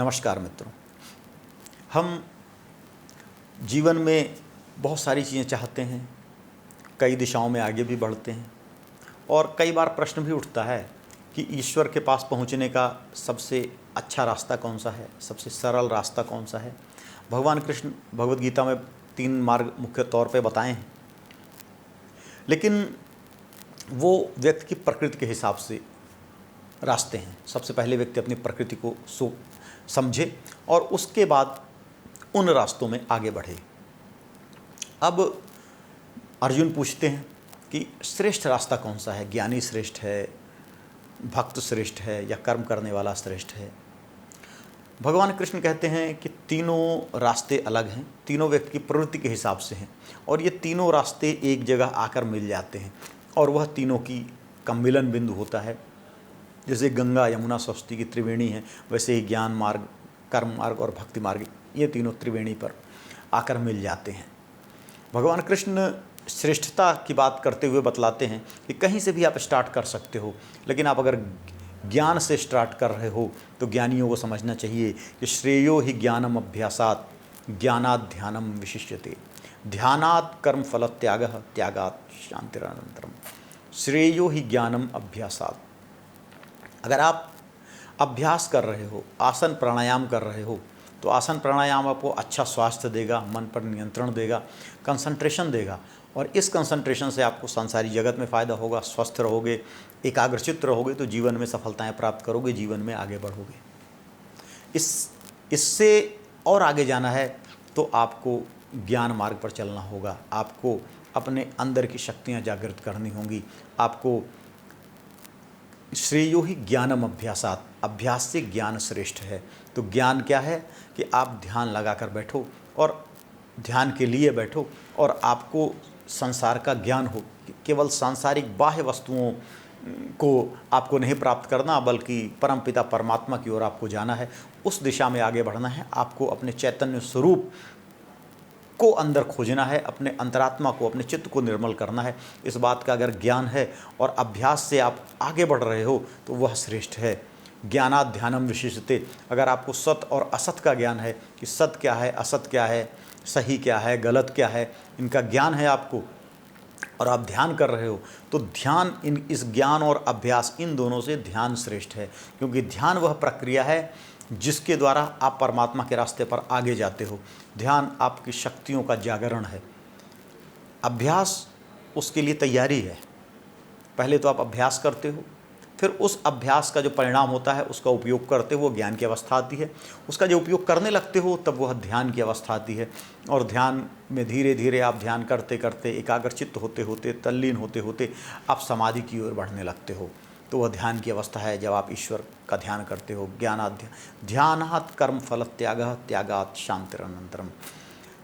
नमस्कार मित्रों। हम जीवन में बहुत सारी चीज़ें चाहते हैं, कई दिशाओं में आगे भी बढ़ते हैं और कई बार प्रश्न भी उठता है कि ईश्वर के पास पहुंचने का सबसे अच्छा रास्ता कौन सा है, सबसे सरल रास्ता कौन सा है। भगवान कृष्ण भगवद गीता में 3 मार्ग मुख्य तौर पे बताए हैं, लेकिन वो व्यक्ति की प्रकृति के हिसाब से रास्ते हैं। सबसे पहले व्यक्ति अपनी प्रकृति को समझे और उसके बाद उन रास्तों में आगे बढ़े। अब अर्जुन पूछते हैं कि श्रेष्ठ रास्ता कौन सा है, ज्ञानी श्रेष्ठ है, भक्त श्रेष्ठ है या कर्म करने वाला श्रेष्ठ है। भगवान कृष्ण कहते हैं कि तीनों रास्ते अलग हैं, तीनों व्यक्ति की प्रवृत्ति के हिसाब से हैं और ये तीनों रास्ते एक जगह आकर मिल जाते हैं और वह तीनों की का मिलन बिंदु होता है। जैसे गंगा यमुना सरस्वती की त्रिवेणी है, वैसे ही ज्ञान मार्ग, कर्म मार्ग और भक्ति मार्ग, ये तीनों त्रिवेणी पर आकर मिल जाते हैं। भगवान कृष्ण श्रेष्ठता की बात करते हुए बतलाते हैं कि कहीं से भी आप स्टार्ट कर सकते हो, लेकिन आप अगर ज्ञान से स्टार्ट कर रहे हो तो ज्ञानियों को समझना चाहिए कि श्रेयो ही ज्ञानम अभ्यासात ज्ञानात् ध्यानम विशिष्यते, ध्यानात् कर्म फल त्यागः त्यागात् शांतिरनंतरम। श्रेयो ही ज्ञानम अभ्यासात। अगर आप अभ्यास कर रहे हो, आसन प्राणायाम कर रहे हो, तो आसन प्राणायाम आपको अच्छा स्वास्थ्य देगा, मन पर नियंत्रण देगा, कंसंट्रेशन देगा और इस कंसंट्रेशन से आपको संसारी जगत में फ़ायदा होगा। स्वस्थ रहोगे, एकाग्रचित्त रहोगे तो जीवन में सफलताएं प्राप्त करोगे, जीवन में आगे बढ़ोगे। इससे और आगे जाना है तो आपको ज्ञान मार्ग पर चलना होगा, आपको अपने अंदर की शक्तियाँ जागृत करनी होंगी। आपको श्रेयो ही ज्ञानम अभ्यासात, अभ्यास से ज्ञान श्रेष्ठ है। तो ज्ञान क्या है कि आप ध्यान लगाकर बैठो और ध्यान के लिए बैठो और आपको संसार का ज्ञान हो। केवल सांसारिक बाह्य वस्तुओं को आपको नहीं प्राप्त करना, बल्कि परमपिता परमात्मा की ओर आपको जाना है, उस दिशा में आगे बढ़ना है। आपको अपने चैतन्य स्वरूप को अंदर खोजना है, अपने अंतरात्मा को, अपने चित्त को निर्मल करना है। इस बात का अगर ज्ञान है और अभ्यास से आप आगे बढ़ रहे हो तो वह श्रेष्ठ है। ज्ञानात् ध्यानम विशिष्यते। अगर आपको सत और असत का ज्ञान है कि सत क्या है, असत क्या है, सही क्या है, गलत क्या है, इनका ज्ञान है आपको और आप ध्यान कर रहे हो, तो ध्यान, इस ज्ञान और अभ्यास, इन दोनों से ध्यान श्रेष्ठ है। क्योंकि ध्यान वह प्रक्रिया है जिसके द्वारा आप परमात्मा के रास्ते पर आगे जाते हो। ध्यान आपकी शक्तियों का जागरण है, अभ्यास उसके लिए तैयारी है। पहले तो आप अभ्यास करते हो, फिर उस अभ्यास का जो परिणाम होता है उसका उपयोग करते हो, ज्ञान की अवस्था आती है। उसका जो उपयोग करने लगते हो तब वह ध्यान की अवस्था आती है और ध्यान में धीरे धीरे आप ध्यान करते करते, एकाग्रचित्त होते होते, तल्लीन होते होते आप समाधि की ओर बढ़ने लगते हो। तो वह ध्यान की अवस्था है जब आप ईश्वर का ध्यान करते हो। ध्यानात् कर्म फल त्यागः त्यागात् शांतिरनंतरम।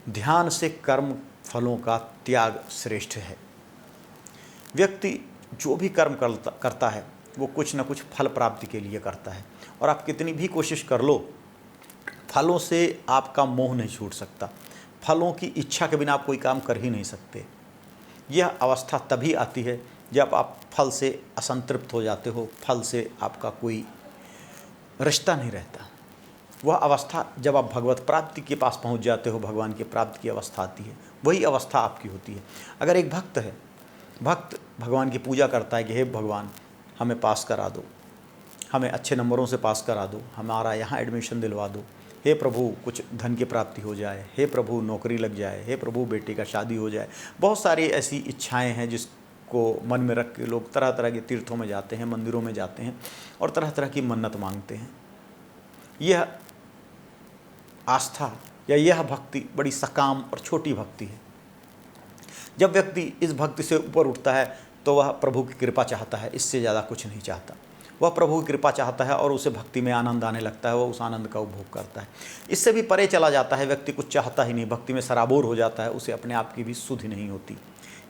ध्यान से कर्म फलों का त्याग श्रेष्ठ है। व्यक्ति जो भी कर्म करता है वो कुछ न कुछ फल प्राप्ति के लिए करता है और आप कितनी भी कोशिश कर लो, फलों से आपका मोह नहीं छूट सकता। फलों की इच्छा के बिना आप कोई काम कर ही नहीं सकते। यह अवस्था तभी आती है जब आप फल से असंतृप्त हो जाते हो, फल से आपका कोई रिश्ता नहीं रहता। वह अवस्था जब आप भगवत प्राप्ति के पास पहुंच जाते हो, भगवान की प्राप्ति की अवस्था आती है, वही अवस्था आपकी होती है। अगर एक भक्त है, भक्त भगवान की पूजा करता है कि हे भगवान हमें पास करा दो, हमें अच्छे नंबरों से पास करा दो, हमारा यहाँ एडमिशन दिलवा दो, हे प्रभु कुछ धन की प्राप्ति हो जाए, हे प्रभु नौकरी लग जाए, हे प्रभु बेटी का शादी हो जाए। बहुत सारी ऐसी इच्छाएं हैं जिसको मन में रख के लोग तरह तरह के तीर्थों में जाते हैं, मंदिरों में जाते हैं और तरह तरह की मन्नत मांगते हैं। यह आस्था या यह भक्ति बड़ी सकाम और छोटी भक्ति है। जब व्यक्ति इस भक्ति से ऊपर उठता है तो वह प्रभु की कृपा चाहता है, इससे ज़्यादा कुछ नहीं चाहता। वह प्रभु की कृपा चाहता है और उसे भक्ति में आनंद आने लगता है, वह उस आनंद का उपभोग करता है। इससे भी परे चला जाता है, व्यक्ति कुछ चाहता ही नहीं, भक्ति में सराबोर हो जाता है, उसे अपने आप की भी सुधि नहीं होती।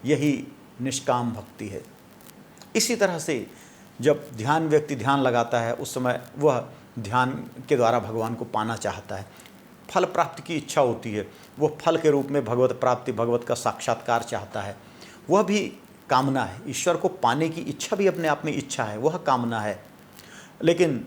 यही निष्काम भक्ति है। इसी तरह से जब व्यक्ति ध्यान लगाता है, उस समय वह ध्यान के द्वारा भगवान को पाना चाहता है, फल प्राप्ति की इच्छा होती है। वो फल के रूप में भगवत प्राप्ति, भगवत का साक्षात्कार चाहता है। वह भी कामना है। ईश्वर को पाने की इच्छा भी अपने आप में इच्छा है, वह कामना है। लेकिन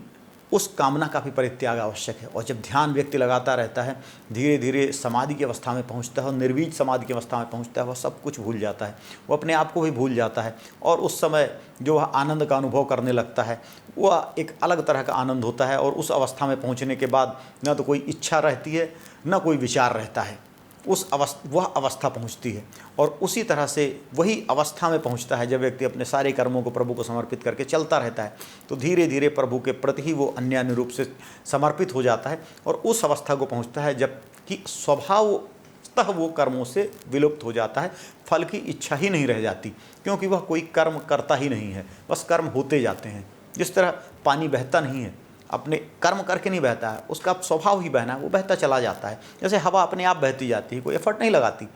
उस कामना का भी परित्याग आवश्यक है। और जब ध्यान व्यक्ति लगाता रहता है, धीरे धीरे समाधि की अवस्था में पहुंचता है और निर्वीज समाधि की अवस्था में पहुंचता है, वह सब कुछ भूल जाता है, वो अपने आप को भी भूल जाता है। और उस समय जो वह आनंद का अनुभव करने लगता है, वह एक अलग तरह का आनंद होता है। और उस अवस्था में पहुंचने के बाद न तो कोई इच्छा रहती है, न कोई विचार रहता है, वह अवस्था पहुंचती है। और उसी तरह से वही अवस्था में पहुंचता है जब व्यक्ति अपने सारे कर्मों को प्रभु को समर्पित करके चलता रहता है, तो धीरे धीरे प्रभु के प्रति ही वो अन्य रूप से समर्पित हो जाता है। और उस अवस्था को पहुंचता है जबकि स्वभावतः वो कर्मों से विलुप्त हो जाता है, फल की इच्छा ही नहीं रह जाती, क्योंकि वह कोई कर्म करता ही नहीं है, बस कर्म होते जाते हैं। जिस तरह पानी बहता नहीं है, अपने कर्म करके नहीं बहता है, उसका स्वभाव ही बहना है, वो बहता चला जाता है। जैसे हवा अपने आप बहती जाती है, कोई एफर्ट नहीं लगाती।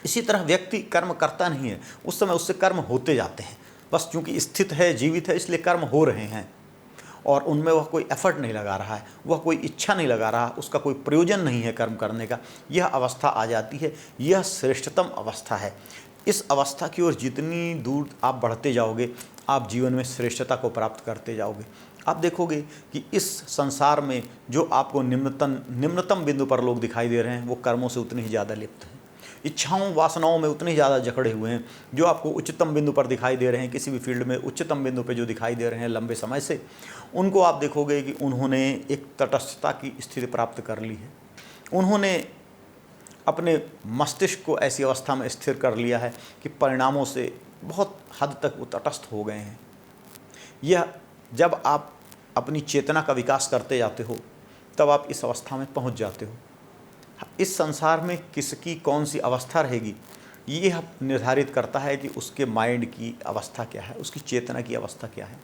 इसी तरह व्यक्ति कर्म करता नहीं है, उस समय उससे कर्म होते जाते हैं, बस क्योंकि स्थित है, जीवित है, इसलिए कर्म हो रहे हैं और उनमें वह कोई एफर्ट नहीं लगा रहा है, वह कोई इच्छा नहीं लगा रहा, उसका कोई प्रयोजन नहीं है कर्म करने का। यह अवस्था आ जाती है, यह श्रेष्ठतम अवस्था है। इस अवस्था की ओर जितनी दूर आप बढ़ते जाओगे, आप जीवन में श्रेष्ठता को प्राप्त करते जाओगे। आप देखोगे कि इस संसार में जो आपको निम्नतम बिंदु पर लोग दिखाई दे रहे हैं, वो कर्मों से उतने ही ज़्यादा लिप्त हैं, इच्छाओं वासनाओं में उतने ही ज़्यादा जकड़े हुए हैं। जो आपको उच्चतम बिंदु पर दिखाई दे रहे हैं, किसी भी फील्ड में उच्चतम बिंदु पर जो दिखाई दे रहे हैं लंबे समय से, उनको आप देखोगे कि उन्होंने एक तटस्थता की स्थिति प्राप्त कर ली है। उन्होंने अपने मस्तिष्क को ऐसी अवस्था में स्थिर कर लिया है कि परिणामों से बहुत हद तक वो तटस्थ हो गए हैं। यह जब आप अपनी चेतना का विकास करते जाते हो, तब आप इस अवस्था में पहुंच जाते हो। इस संसार में किसकी कौन सी अवस्था रहेगी, ये निर्धारित करता है कि उसके माइंड की अवस्था क्या है, उसकी चेतना की अवस्था क्या है।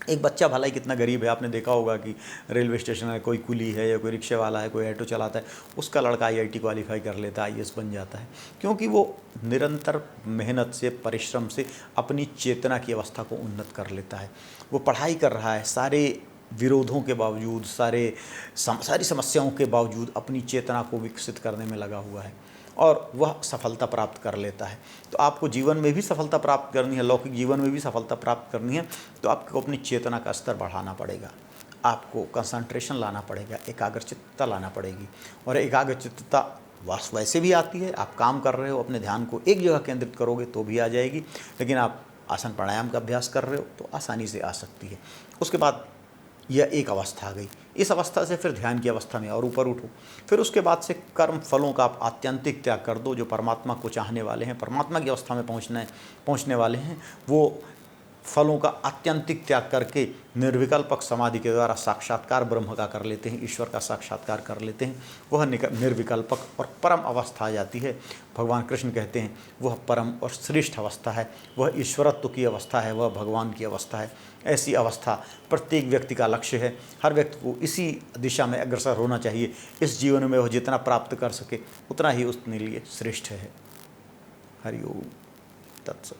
एक बच्चा भला ही कितना गरीब है, आपने देखा होगा कि रेलवे स्टेशन है, कोई कुली है या कोई रिक्शे वाला है, कोई ऑटो चलाता है, उसका लड़का IIT क्वालिफाई कर लेता है, IAS बन जाता है, क्योंकि वो निरंतर मेहनत से, परिश्रम से अपनी चेतना की अवस्था को उन्नत कर लेता है। वो पढ़ाई कर रहा है, सारे विरोधों के बावजूद, सारी समस्याओं के बावजूद अपनी चेतना को विकसित करने में लगा हुआ है और वह सफलता प्राप्त कर लेता है। तो आपको जीवन में भी सफलता प्राप्त करनी है, लौकिक जीवन में भी सफलता प्राप्त करनी है, तो आपको अपनी चेतना का स्तर बढ़ाना पड़ेगा, आपको कंसंट्रेशन लाना पड़ेगा, एकाग्रचित्तता लाना पड़ेगी। और एकाग्रचित्तता वैसे भी आती है, आप काम कर रहे हो, अपने ध्यान को एक जगह केंद्रित करोगे तो भी आ जाएगी, लेकिन आप आसन प्राणायाम का अभ्यास कर रहे हो तो आसानी से आ सकती है। उसके बाद यह एक अवस्था आ गई। इस अवस्था से फिर ध्यान की अवस्था में और ऊपर उठो। फिर उसके बाद से कर्म फलों का आप आत्यंतिक त्याग कर दो। जो परमात्मा को चाहने वाले हैं, परमात्मा की अवस्था में पहुंचने वाले हैं, वो फलों का आत्यंतिक त्याग करके निर्विकल्पक समाधि के द्वारा साक्षात्कार ब्रह्म का कर लेते हैं, ईश्वर का साक्षात्कार कर लेते हैं। वह निर्विकल्पक और परम अवस्था आ जाती है। भगवान कृष्ण कहते हैं वह परम और श्रेष्ठ अवस्था है, वह ईश्वरत्व की अवस्था है, वह भगवान की अवस्था है। ऐसी अवस्था प्रत्येक व्यक्ति का लक्ष्य है। हर व्यक्ति को इसी दिशा में अग्रसर होना चाहिए। इस जीवन में वह जितना प्राप्त कर सके उतना ही उसके लिए श्रेष्ठ है। हरि ओम तत्सत।